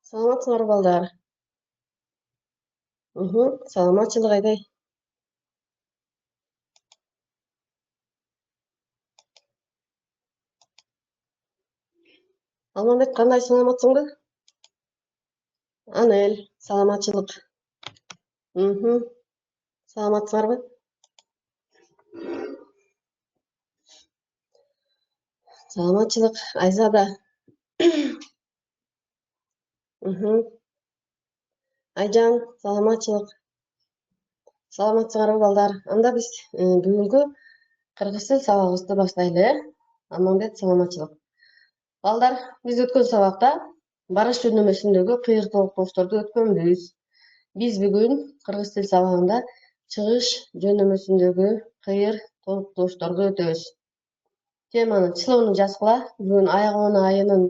Саламатсыңар балдар. Саламатчылык айдай. Алмамбет кандай саламатсыңбы? Анель, саламатчылык. Саламатсыңарбы? Саламатчылык Айзада. Айжан, саламатчылык. Саламатсыңарбы балдар. Анда биз бүгүнкү кыргыз тил сабагыбызды баштайлы, Алмамбет, саламатчылык. Балдар, биз өткөн сабакта барыш жөнөмөсүндөгү кыйыр толуктоошторду өткөнбүз. Биз бүгүн кыргыз тил сабагында чыгыш жөнөмөсүндөгү кыйыр толуктоошторду өтөбүз. Теманы числону жазгыла. Бүгүн аягына айынын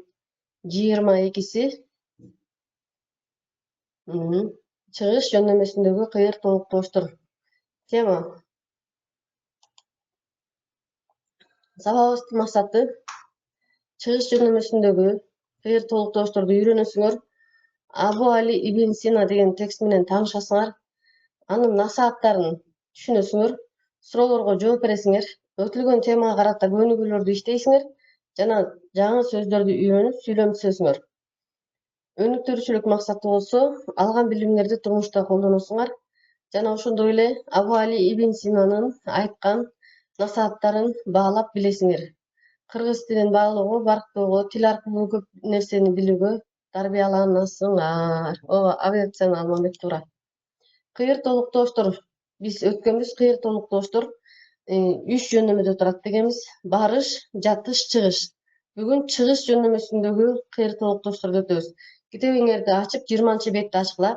22-си. Чыгыш жөнөмөсүндөгү кыйыр толуктооштор. Тема. Сабагыбыздын максаты чыгыш жөнөмөсүндөгү кыйыр толуктоошторду үйрөнөсүңөр. Абу Али ибн Сина деген текст менен таанышасыңар. Анын насааттарын түшүнөсүңөр. Суроолорго жооп бересиңер. Өтүлгөн темага карата көнүгүүлөрдү иштейсиңер жана жаңы сөздөрдү үйрөнүп сүйлөмсөсүңөр. Өнүктүрүүчүлүк максаты болсо, алган билимдерди турмушта колдоносуңар жана ошондой эле Абу Али ибн Синанын айткан насааттарын баалап билесиңер. Кыргыз тилин баалоого, барктоого, тил аркылуу көп нерсени билүүгө тарбияланасыңар. Ооба, абсолютно Алмамбет туура. Кыйыр толуктооштор. Биз өткөнбүз кыйыр толуктооштор 3 жөнөмөдө турат дегенбиз. Барыш, жатыш, чыгыш. Бүгүн чыгыш жөнөмөсүндөгү кыйыр толуктоошторду өтөбүз. Китебиңерди ачып 20-бетти ачкыла.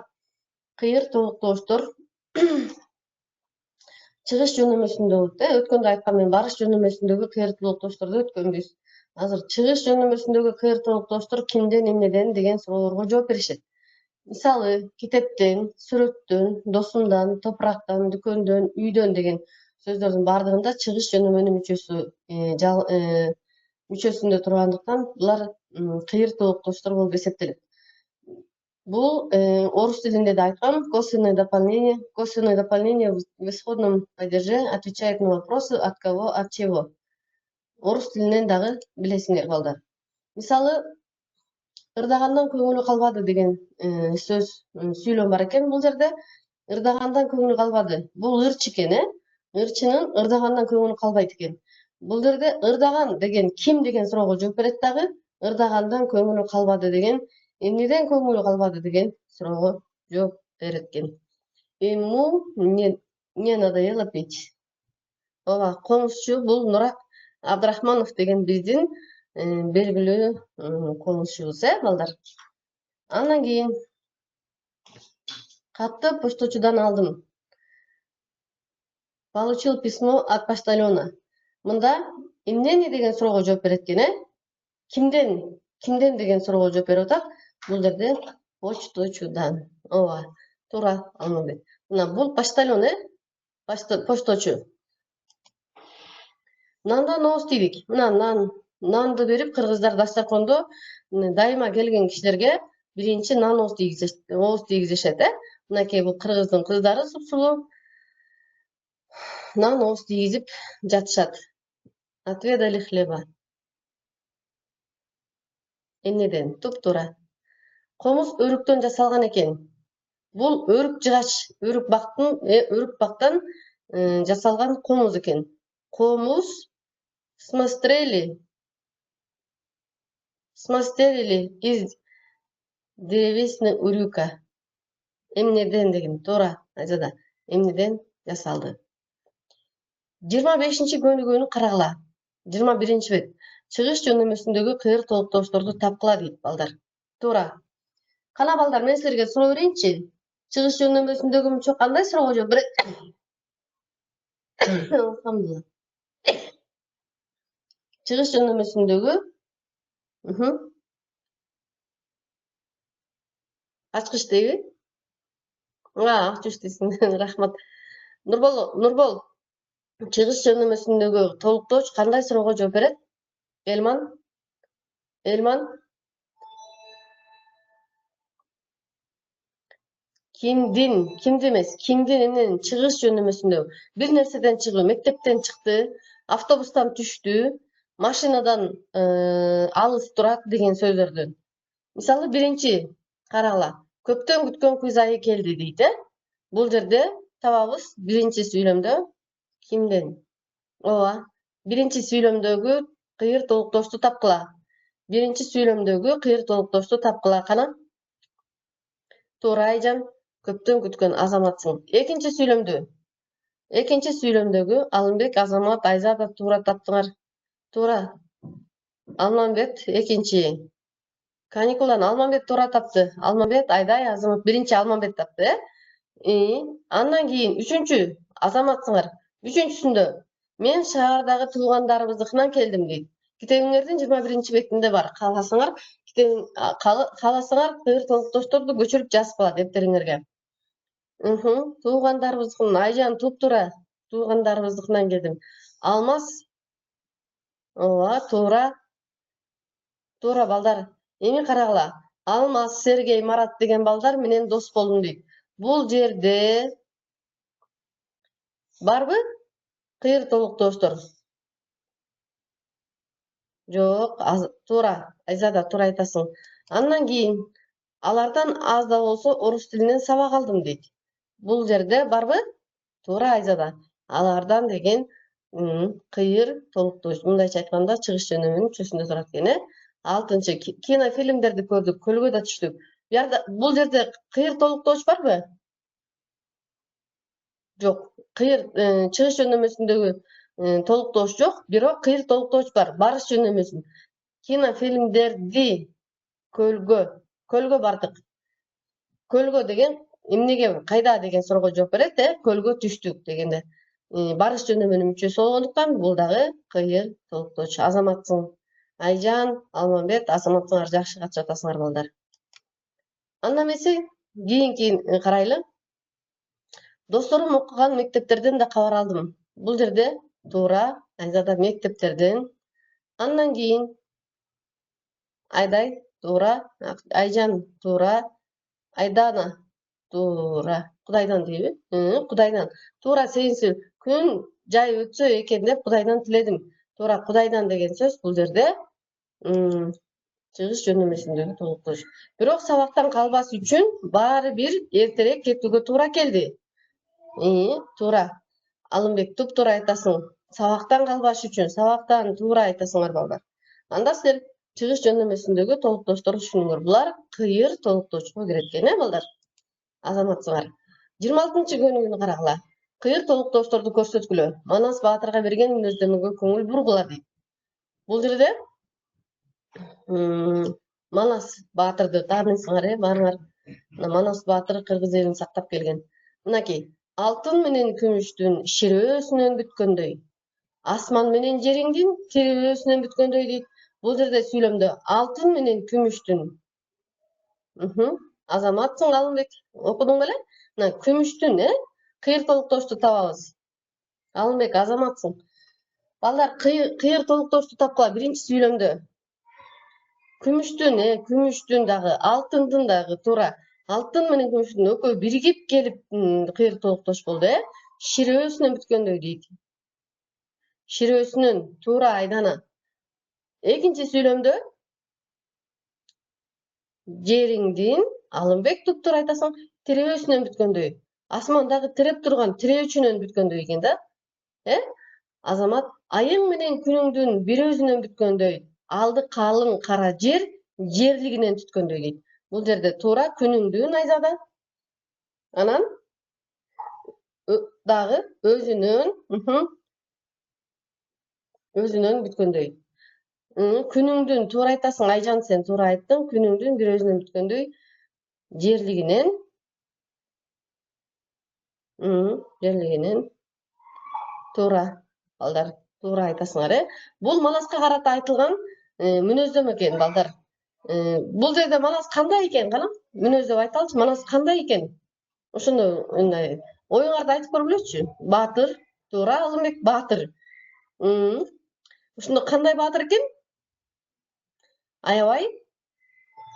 Кыйыр толуктооштор чыгыш жөнөмөсүндөгү, өткөндө айткан мен барыш жөнөмөсүндөгү кыйыр толуктоошторду өткөнбүз. Азыр чыгыш жөнөмөсүндөгү кыйыр толуктооштор кимден, эмнеден деген суроолорго жооп беришет. Мисалы, китептен, сүрөттөн, досумдан, топурактан, дүкөндөн, үйдөн деген сөздөрдүн бардыгында чыгыш жөнөмөнүн мүчөсүндө тургандыктан булар кыйыр толуктооштор болуп эсептелет. Бул орус тилинде да айткан косвенное дополнение. Косвенное дополнение в исходном падеже отвечает на вопросы от кого, от чего. Орус тилинен дагы билесиңер балдар. Мисалы, ырдагандан көңүлү калбады деген сөз сүйлөм бар экен бул жерде. Ырдагандан көңүлү калбады. Бул ырчы экен, ырчынын ырдагандан көңүлү калбайт экен. Бул жерде ырдаган деген ким деген суроого жооп берет дагы. Ырдагандан көңүлү калбады деген эмнеден көңүлү калбады деген суроого жооп берет экен. Ему не надоело петь. Ооба, комузчу бул Нурак Абдрахманов деген биздин белгилүү комузчубуз, балдар. Андан кийин катты почточудан алдым. Получил письмо от почтальона. Мында эмнени деген суроого жооп берет экен, Кимден деген суроого жооп берип атат. Бул жерде почточудан. Ооба, туура Алмамбет. Мына бул почтальон, почточу. Нандан ооз тийдик. Мына нанды берип, кыргыздар дастаркондо дайыма келген кишилерге биринчи нан ооз тийгизишет, Мынакей бул кыргыздын кыздары супсулуу нан ооз тийгизип жатышат. Отведали хлеба. Эмнеден? Туп-туура. Комуз өрүктөн жасалган экен. Бул өрүк жыгач, өрүк бактан жасалган комуз экен. Комуз смастерили из древесного урюка. Эмнеден деген туура Айзада. Эмнеден жасалды. 25-чи көнүгүүнү карагыла. 21-бет. Чыгыш жөнөмөсүндөгү кыйыр толуктоошторду тапкыла дейт балдар. Туура. Кана балдар, мен силерге суроо берейинчи. Чыгыш жөнөмөсүндөгү мүчө кандай суроого жооп берет? Алхамдулилла. Чыгыш жөнөмөсүндөгү ачкыч дейби? Ачкыч дейсиң. Рахмат. Нурбол. Чыгыш жөнөмөсүндөгү толуктооч кандай суроого жооп берет? Элман. Kimdi emес, kimdinin çıkış jönөмөсүндө bir нерседен чыгуу, мектептен чыкты, автобустан түштү, машинадан алыс турат деген сөздөрдөн. Мисалы биринчи карагыла, көптөн күткөн кыз айы келди дейт, Бул жерде табабыз биринчи сүйлөмдө кимден? Ооба, биринчи сүйлөмдөгү кыйыр толуктошту тапкыла. Биринчи сүйлөмдөгү кыйыр толуктошту тапкыла. Кана? Туура Айжан, көптөн күткөн азаматсың. Экинчи сүйлөмдөгү Алымбек, Азамат, Айзада туура таптыңар. Туура. Алмамбет экинчи. Каникулдан Алмамбет туура тапты. Алмамбет, Айдай, Азамат биринчи Алмамбет тапты, Андан кийин үчүнчү азаматсыңар. Үчүнчүсүндө мен шаардагы туугандарыбыздыкынан келдим дейт. Китебиңердин 21 бетинде бар. Кааласаңар, кыйыр толуктошторду көчүрүп жазып кала дептериңерге. Туугандарыбыздыкынан, Айжан туп-туура. Туугандарыбыздыкынан келдим. Алмаз, ооба, туура. Туура балдар. Эми карагыла. Алмаз, Сергей, Марат деген балдар менен дос болдум дейт. Бул жерде барбы кыйыр толуктоштор? Жок, туура. Айзада туура айтасың. Андан кийин алардан аз да болсо орус тилинен сабак алдым дейт. Бул жерде барбы? Туура Айзада. Алардан деген кыйыр толуктош. Мындайча айтканда чыгыш жөнөмүнүн мүчөсүндө турат экен, Алтынчы кинофильмдерди көрдүк, көлгө да түштүк. Бул жерде кыйыр толуктош барбы? Жок, кыйыр чыгыш жөнөмөсүндөгү толуктош жок, бирок кыйыр толуктош бар. Барыш жөнөмөсүн. Кинофильмдерди көлгө бардык. Көлгө деген эмнеге, кайда деген суроого жооп берет, көлгө түштүк дегенде. Барыш жөнөмүнүн мүчөсү болгондуктан бул дагы кыйыр толуктош. Азаматсың. Айжан, Алмамбет, азаматсыңар, жакшы катышып атасыңар балдар. Андан эмеси кийинки карайлы. Досторум окуган мектептерден да кабар алдым. Бул жерде туура Айзада мектептерден. Андан кийин Айдай туура, Айжан туура, Айдана туура. Кудайдан дейби? Кудайдан. Туура сегизинчи күн жай өтсө экен деп Кудайдан тиледим. Туура, Кудайдан деген сөз бул жерде чыгыш жөнөмөсүндөгү толуктош. Бирок сабактан калбас үчүн баары бир эртерээк кетүүгө туура келди. Туура. Алымбек туп-туура айтасың. Сабактан калбаш үчүн, сабактан туура айтасыңар балдар. Анда силер чыгыш жөнөмөсүндөгү толуктошторду түшүнүңөр. Булар кыйыр толуктошко кирет экен, балдар. Азаматсыңар. 26 көнүгүнү карагыла. Кыйыр толуктошторду көрсөткүлө. Манас Баатырга берген мүнөздөмөгө көңүл бургула дейт. Бул жерде Манас Баатырды тааныйсыңар, баарыңар. Манас Баатыр кыргыз элин сактап келген. Мынакей, алтын менен күмүштүн ширөөсүнөн бүткөндөй, асман менен жериңдин тирөөсүнөн бүткөндөй дейт. Бул жерде сүйлөмдө алтын менен күмүштүн. Азаматсың Алымбек. Окудуң беле? Мына күмүштүн, кыйыр толуктошту табабыз. Алымбек, азаматсың. Балдар, кыйыр толуктошту тапкыла биринчи сүйлөмдө. Күмүштүн дагы, алтындын дагы туура. Алтын менен күмүштүн экөө биригип келип кыйыр толуктош болду, Ширөөсүнөн бүткөндөй дейт. Ширөөсүнөн туура Айдана. Экинчи сүйлөмдө жериңдин, Алымбек туп-туура айтасың, тирөөсүнөн бүткөндөй. Асмандагы тиреп турган тирөөчүнөн бүткөндөй экен да. Азамат, айың менен күнүңдүн бир өзүнөн бүткөндөй. Алды калың кара жер, жерлигинен түткөндөй дейт. Бул жерде туура күнүңдүн Айзада. Анан дагы өзүнөн бүткөндөй. Күнүңдүн туура айтасың, Айжан, сен туура айттың. Күнүңдүн бир өзүнөн бүткөндөй, жерлигинен туура. Балдар, туура айтасыңар, Бул Манаска карата айтылган мүнөздөмө экен, балдар. Бул жерде Манас кандай экен, кана? Мүнөздөп айталчы, Манас кандай экен? Ошону оюңарды айтып көргүлөчү. Баатыр, туура, Алымбек, баатыр. Ошондо кандай баатыр экен? Аябай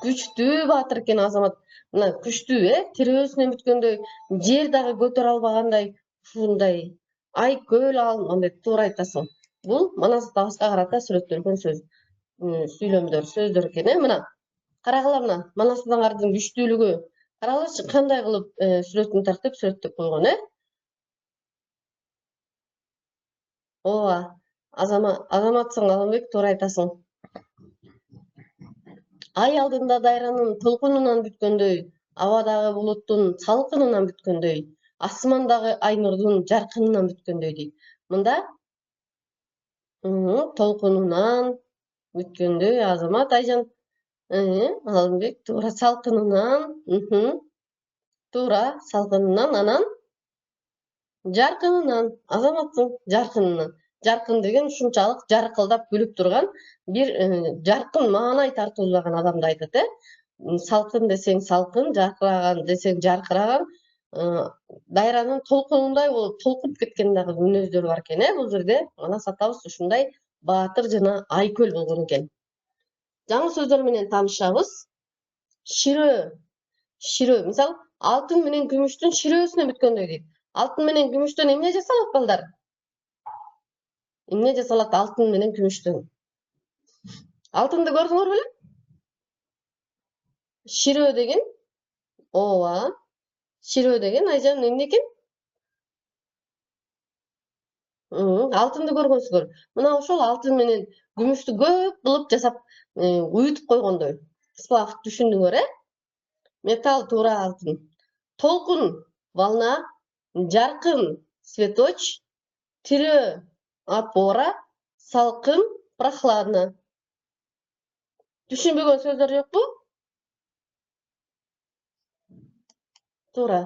күчтүү баатыр экен Азамат. Мына күчтүү, тирөөсүнөн бүткөндөй, жер дагы көтөрө албагандай, ушундай айкөл алынбек, туура айтасың. Бул Манас Атабызга карата сүрөттөлгөн сөз, сүйлөмдөр, сөздөр экен, мына. Карагыла мына Манас Атаңардын күчтүүлүгү. Карагылачы кандай кылып сүрөтүн тартып сүрөттөп койгон, Ооба, Азаматсың Алымбек, туура айтасың. Ай алдында дайранын толкунунан бүткөндөй, абадагы булуттун салкынынан бүткөндөй, асмандагы ай нурдун жаркынынан бүткөндөй дейт. Мында толкунунан бүткөндөй Азамат Айжан, Алымбек туура салкынынан, туура салкынынан, анан жаркынынан, Азаматтың жаркынынан. Жаркын деген ушунчалык жаркылдап күлүп турган бир жаркын маанай тартуулаган адамды айтат, салкын десең салкын, жаркыраган десең жаркыраган, дайранын толкунундай болуп толкуп кеткен дагы мүнөздөр бар экен, бул жерде Манас атабыз ушундай баатыр жана айкөл болгон экен. Жаңы сөздөр менен таанышабыз. Ширөө, мисалы, алтын менен күмүштүн ширөөсүнө бүткөндөй дейт. Алтын менен күмүштөн эмне жасалат, балдар? Эмне жасалат алтын менен күмүштөн? Алтынды көрдүңөр беле? Ширөө деген, ооба. Ширөө деген Айжан эмне экен? Алтынды көргөнсүздөр. Мына ошол алтын менен күмүштү көп кылып жасап, уютуп койгондой. Сплав түшүндүңөр, Металл туура алтын. Толкун волна, жаркын светоч, тирөө опора, салкын прохладно. Түшүнбөгөн сөздөр жокпу? Туура.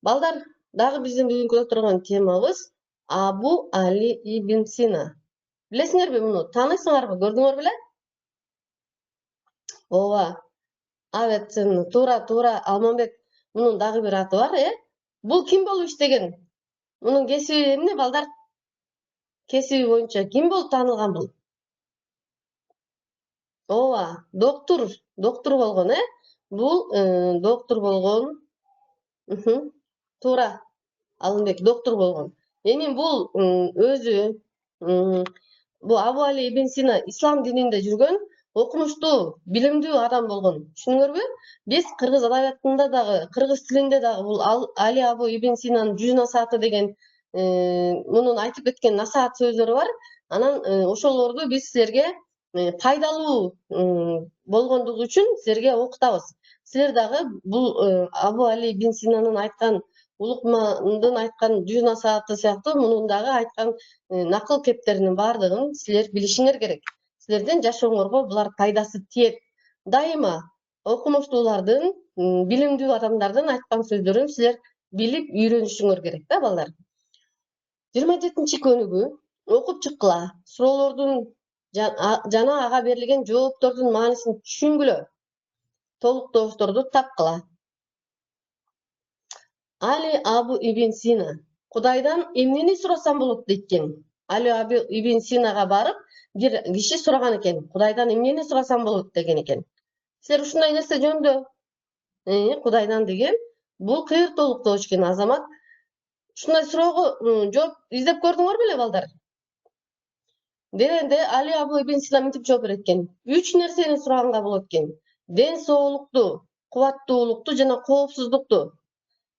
Балдар, дагы биздин бүгүнкү отурган темабыз Абу Али ибн Сина. Билесиңерби муну? Тааныйсыңарбы? Көрдүңөр беле? Ооба. Авет, туура, Алмамбек. Мунун дагы бир аты бар, Бул ким болуп иштеген? Мунун кесиби эмне, балдар? Кесиби боюнча ким болуп таанылган бул? Ооба, доктур болгон, Бул доктур болгон. Туура. Алымбек доктур болгон. Эми бул өзү бул Абу Али ибн Сина ислам дининде жүргөн окумуштуу, билимдүү адам болгон. Түшүндүңөрбү? Биз кыргыз адабиятында дагы, кыргыз тилинде дагы бул Али Абу ибн Синанын 100 насааты деген мунун айтып кеткен насаат сөздөрү бар. Анан ошолорду биз силерге пайдалуу болгондугу үчүн силерге окутабыз. Силер дагы бул Абу Али ибн Синанын айткан Улукмандын айткан 100 насааты сыяктуу мунун дагы айткан накыл кептеринин баардыгын силер билишиңер керек. Силердин жашооңорго булар пайдасы тиет. Дайыма окумуштуулардын, билимдүү адамдардын айткан сөздөрүн силер билип үйрөнүшүңөр керек да, балдар. 27-чи көнүгүү окуп чыккыла. Суроолордун жана ага берилген жооптордун маанисин түшүнгүлө. Толуктоошторду тапкыла. Али Абу ибн Сина Кудайдан эмнени сурасам болот дейт экен. Али Абу ибн Синага барып, бир киши сураган экен. Кудайдан эмнени сурасам болот деген экен. Силер ушундай нерсе жөнүндө Кудайдан деген бул кыйыртуулуктооч экен, Азамат. Ушундай суроого жооп издеп көрдүңөр беле, балдар? Дегенде Али Абу ибн Сина мынтип жооп берет экен. 3 нерсени сураганга болот экен. Ден соолукту, кубаттуулукту жана коопсуздукту.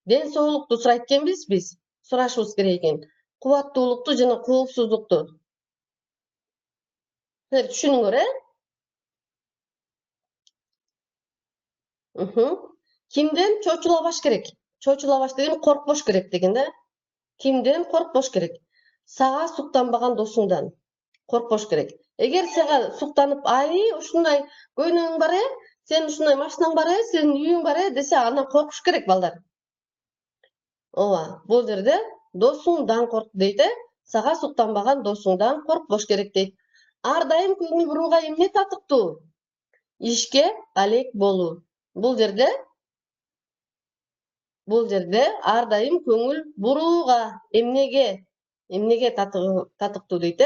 Ден соолукту сурайт экенбиз биз. Сурашыбыз керек экен. Кубаттуулукту жана коопсуздукту. Силер түшүндүңөр, Кимден чочулабаш керек? Чочулабаш деген коркпош керек деген да. Кимден коркпош керек? Сага суктанбаган досуңдан коркпош керек. Эгер сага суктанып, ушундай көйнөгүң бар, сен ушундай машинаң бар, сенин үйүң бар десе, андан коркуш керек, балдар. Ооба, бул жерде досуңдан корк дейт, Сага суктанбаган досуңдан коркпош керек дейт. Ар дайым көңүл бурууга эмне татыктуу? Ишке алек болуу. Бул жерде ар дайым көңүл бурууга эмнеге татыктуу дейт,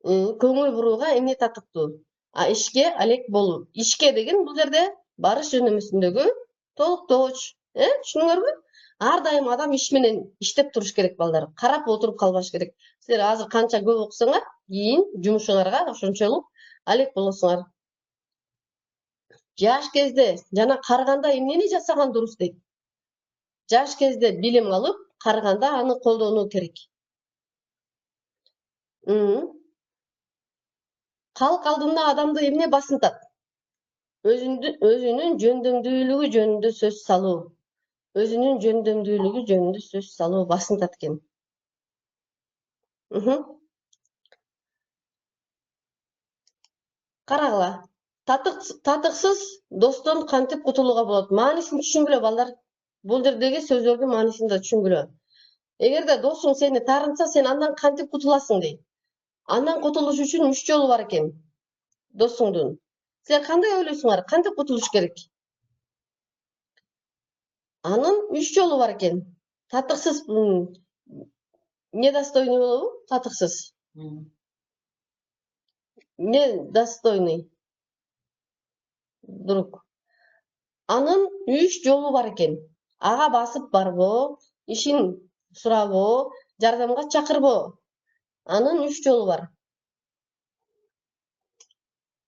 көңүл бурууга эмне татыктуу? Ишке алек болуу. Ишке деген бул жерде барыш жөнөмөсүндөгү толуктооч. Түшүнүңөрбү? Ар дайым адам иш менен иштеп туруш керек балдар. Карап отуруп калбаш керек. Силер азыр канча көп окусаңар, кийин жумушуңарга ошончолук алек болосуңар. Жаш кезде жана карыганда эмнени жасаган дурус дейт. Жаш кезде билим алып, карыганда аны колдонуу керек. Калк алдында адамды эмне басынтат? Өзүнүн жөндөмдүүлүгү жөнүндө сөз салуу. Өзүнүн жөндөмдүүлүгү жөнүндө сөз салуу басынтат экен. Карагыла. Татыксыз достон кантип кутулууга болот? Маанисин түшүнгүлө балдар. Бул жердеги сөздөрдүн маанисин да түшүнгүлө. Эгерде досуң сени таарынса, сен андан кантип кутуласың дейт. Андан кутулуш үчүн 3 жолу бар экен. Досуңдун. Силер кандай ойлойсуңар? Кантип кутулуш керек? Анын 3 жолу бар экен. Татыксыз недостойный болобу? Татыксыз. Недостойный. Друг. Анын 3 жолу бар экен. Ага басып барбоо, ишин сурабоо, жардамга чакырбоо. Анын 3 жолу бар.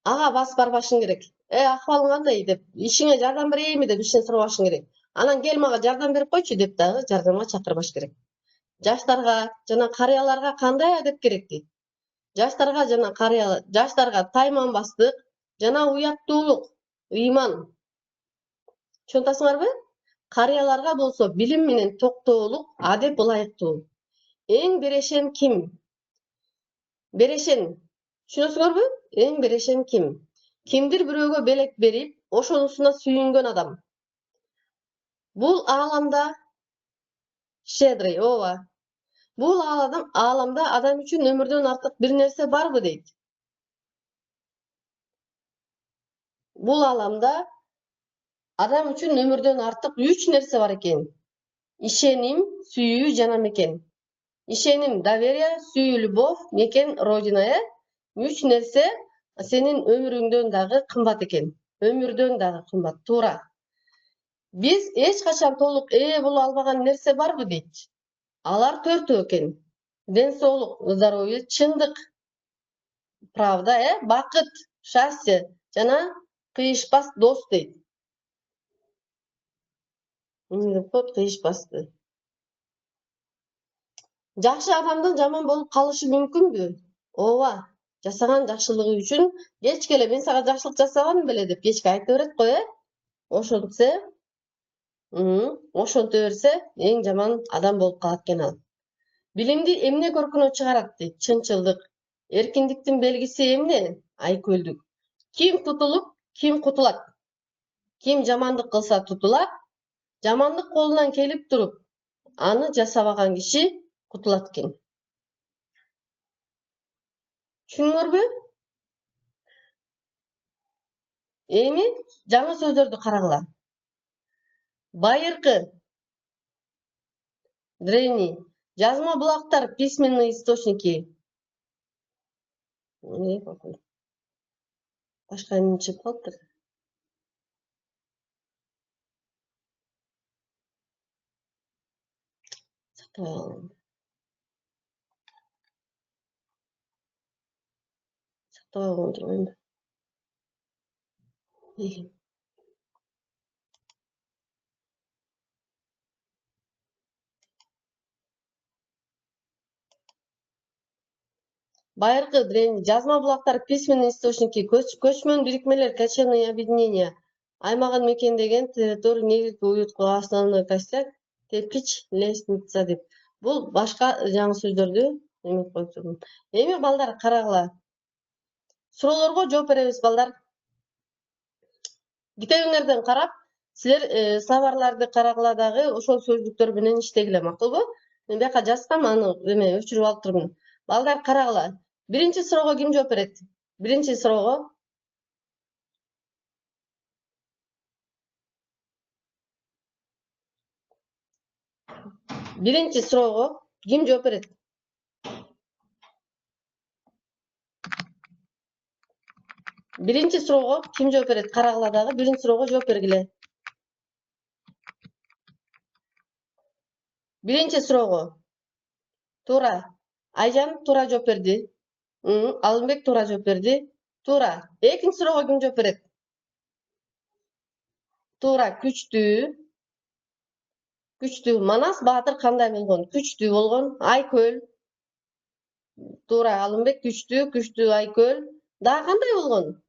Ага басып барбашың керек. Акыбалың кандай деп, ишиңе жардам берейинби деп ишин сурабашың керек. Анан кел мага жардам берип койчу деп дагы жардамга чакырбаш керек. Жаштарга жана карыяларга кандай адеп керек дейт. Жаштарга жана жаштарга тайманбастык жана уяттуулук, ыйман. Түшүнөсүңөрбү? Карыяларга болсо билим менен токтоолук, адеп ылайыктуу. Эң берешен ким? Берешен. Түшүнөсүңөрбү? Эң берешен ким? Кимдир бирөөгө белек берип, ошонусуна сүйүнгөн адам. Бул ааламда щедрый, ооба. Бул ааламда адам үчүн өмүрдөн артык бир нерсе барбы дейт. Бул ааламда адам үчүн өмүрдөн артык 3 нерсе бар экен. Ишеним, сүйүү жана мекен. Ишеним, доверие, сүйүү, любовь, мекен, родина. 3 нерсе сенин өмүрүңдөн дагы кымбат экен. Өмүрдөн дагы кымбат, туура. Биз эч качан толук ээ боло албаган нерсе барбы дейт. Алар 4 экен. Ден соолук, здоровье, чындык, правда, бакыт, счастье жана кыйышпас дос дейт. Кыйышпасты. Жакшы адамдын жаман болуп калышы мүмкүнбү? Ооба. Жасаган жакшылыгы үчүн кечке эле мен сага жакшылык жасабадым беле деп кечке айта берет го, ошонто берсе эң жаман адам болуп калат экен ал. Билимди эмне көркүнө чыгарат дейт. Чынчылдык. Эркиндиктин белгиси эмне? Айкөлдүк. Ким тутулуп, ким кутулат? Ким жамандык кылса тутулат, жамандык колунан келип туруп, аны жасабаган киши кутулат экен. Түшүндүңөрбү? Эми жаңы сөздөрдү карагыла. Байыркы. Древний. Жазма булактар, письменные источники. Башка эмне чыгып калыптыр? Байыркы, древний. Жазма булактар, письменные источники, көчмөн бирикмелер, кочевные объединения. Аймагын мекендеген территория негизги уюткуга основной костяк, кирпич, лестница деп. Бул башка жаңы сөздөрдү эметип коюп турдум. Эми балдар карагыла. Суроолорго жооп беребиз балдар. Китебиңерден карап, силер словарларды карагыла дагы ошол сөздүктөр менен иштегиле, макулбу? Мен бияка жазсам, аны эме өчүрүп алып турмун. Балдар карагыла. Биринчи суроого ким жооп берет? Биринчи суроого. Биринчи суроого ким жооп берет? Birinci суроого ким жооп берет? Карагыла дагы биринчи суроого жооп бергиле. Birinci суроого. Туура. Айжан туура жооп берди. Алымбек туура жооп берди. Туура. Экинчи суроого ким жооп берет? Туура, күчтүү. Күчтүү. Манас Баатыр кандай болгон? Күчтүү болгон. Айкөл. Туура, Алымбек күчтүү, күчтүү Айкөл. Дагы кандай болгон?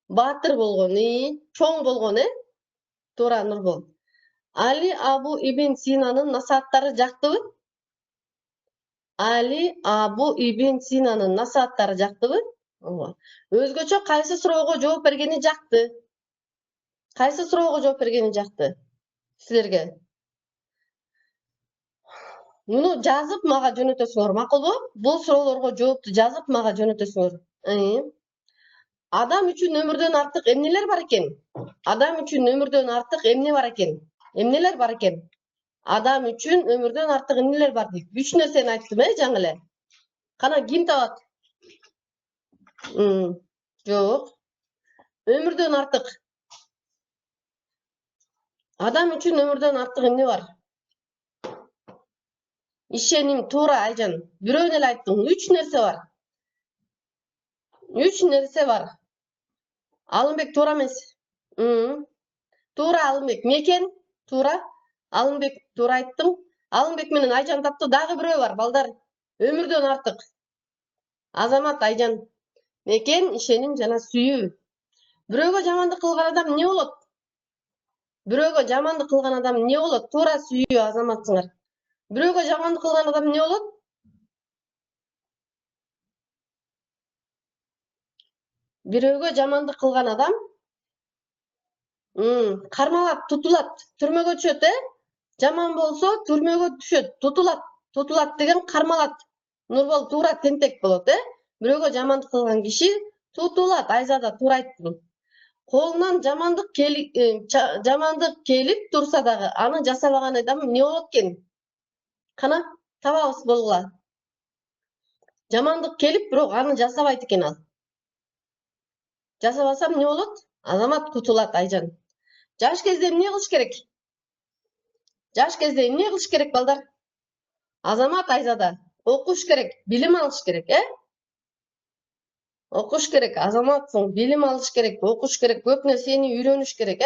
Баатыр болгон. Чоң болгон, Туура, Нурбол. Али Абу Ибн Синанын насааттары жактыбы? Али Абу Ибн Синанын насааттары жактыбы? Өзгөчө кайсы суроого жооп бергени жакты? Кайсы суроого жооп бергени жакты? Силерге. Муну жазып мага жөнөтөсүңөр, макулбу? Бул суроолорго жоопту жазып мага жөнөтөсүңөр. Адам үчүн өмүрдөн артык эмнелер бар экен? Адам үчүн өмүрдөн артык эмне бар экен? Эмнелер бар экен? Адам үчүн өмүрдөн артык эмнелер бар дейт. 3 нерсени айттым, жаңы эле. Кана ким табат? Жок. Өмүрдөн артык. Адам үчүн өмүрдөн артык эмне бар? Ишеним, туура Айжан. Бирөөнү эле айттың. 3 нерсе бар. 3 нерсе бар. Алымбек туура эмес. Туура Алымбек. Мекен туура. Алымбек туура айттым. Алымбек менен Айжан тапты. Дагы бирөө бар, балдар. Өмүрдөн артык. Азамат, Айжан. Мекен, ишеним жана сүйүү. Бирөөгө жамандык кылган адам эмне болот? Бирөөгө жамандык кылган адам эмне болот? Туура сүйүү Азаматсыңар. Бирөөгө жамандык кылган адам эмне болот? Бирөөгө жамандык кылган адам кармалат, тутулат, түрмөгө түшөт, Жаман болсо түрмөгө түшөт, тутулат. Тутулат деген кармалат. Нурбол туура тентек болот, Бирөөгө жамандык кылган киши тутулат. Айзада туура айттың. Колунан жамандык келип турса дагы, аны жасабаган адам эмне болот экен? Кана, табабыз болгула. Жамандык келип, бирок аны жасабайт экен ал. Жасабаса эмне болот? Азамат кутулат, Айжан. Жаш кезде эмне кылыш керек? Жаш кезде эмне кылыш керек, балдар? Азамат, Айзада окуш керек, билим алыш керек, Окуш керек, Азаматсың, билим алыш керек, окуш керек, көп нерсени үйрөнүш керек,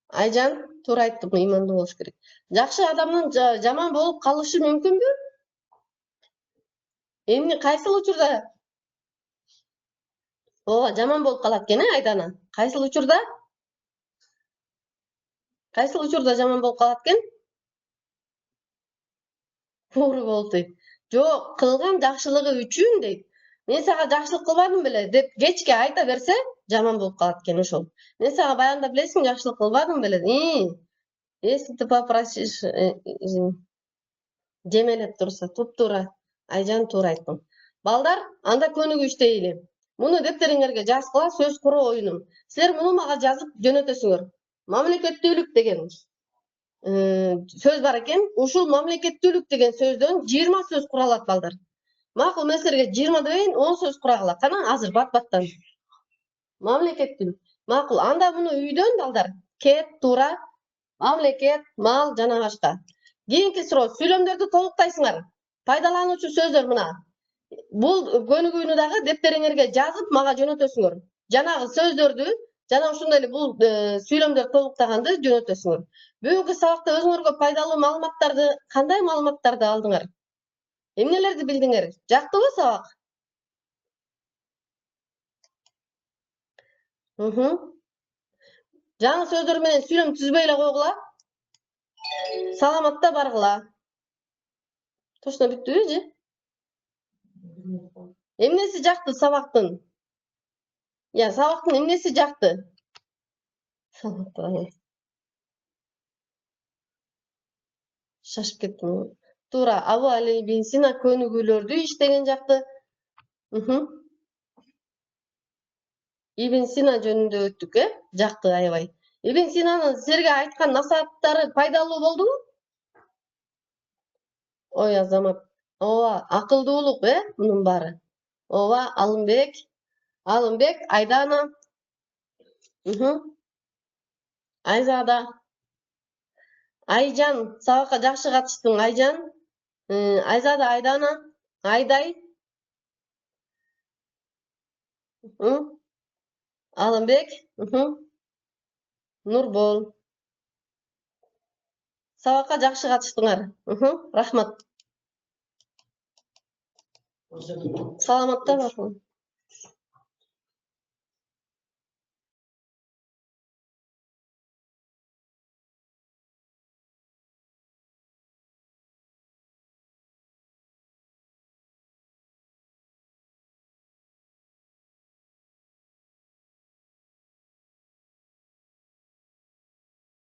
Айжан, туура айттым, ыймандуу болуш керек. Жакшы адамдын жаман болуп калышы мүмкүнбү? Эмне кайсыл учурда? Ооба, жаман болуп калат экен, Айдана. Кайсыл учурда? Кайсыл учурда жаман болуп калат экен? Уур болуп дейт. Жок, кылган жакшылыгы үчүн дейт. Мен сага жакшылык кылбадым беле деп кечке айта берсе, жаман болуп калат экен ошол. Мен сага баягында билесиң, жакшылык кылбадым беле. Если ты попросишь, жемелеп турса, туп-туура. Айжан туура айттың. Балдар, анда көнүгүү иштейли. Муну дептериңерге жазгыла, сөз куруу оюнум. Силер муну мага жазып жөнөтөсүңөр. Мамлекеттүүлүк деген сөз бар экен. Ушул мамлекеттүүлүк деген сөздөн 20 сөз куралат, балдар. Макул, мен силерге 20 дебейин, 10 сөз курагыла. Кана азыр бат-баттан. Мамлекеттүүлүк. Макул, анда муну үйдөн, балдар, кет, туура, мамлекет, мал жана башка. Кийинки суроо, сүйлөмдөрдү толуктайсыңар. Пайдалануучу сөздөр мына. Бул көнүгүүнү дагы дептериңерге жазып мага жөнөтөсүңөр. Жанагы сөздөрдү, жана ошондой эле бул сүйлөмдөр толуктаганды жөнөтөсүңөр. Бүгүнкү сабакта өзүңөргө пайдалуу маалыматтарды, кандай маалыматтарды алдыңар? Эмнелерди билдиңер? Жактыбы сабак? Жаңы сөздөр менен сүйлөм түзбөй эле койгула. Саламатта баргыла. Точно бүттүбү же? Эмнеси жакты сабактын? Сабактын эмнеси жакты? Шашып кеттим. Туура, Абу Али ибн Сина көнүгүүлөрдү иштеген жакты. Ибн Сина жөнүндө өттүк, жакты аябай. Ибн Синанын силерге айткан насааттары пайдалуу болдубу? Ой, Азамат. Ооба, акылдуулук, мунун баары. Ооба, Алымбек, Айдана, Айзада, Айжан, сабакка жакшы катыштың, Айжан. Айзада, Айдана, Айдай, Алымбек, Нурбол. Сабакка жакшы катыштыңар. Рахмат. Саламатта бар.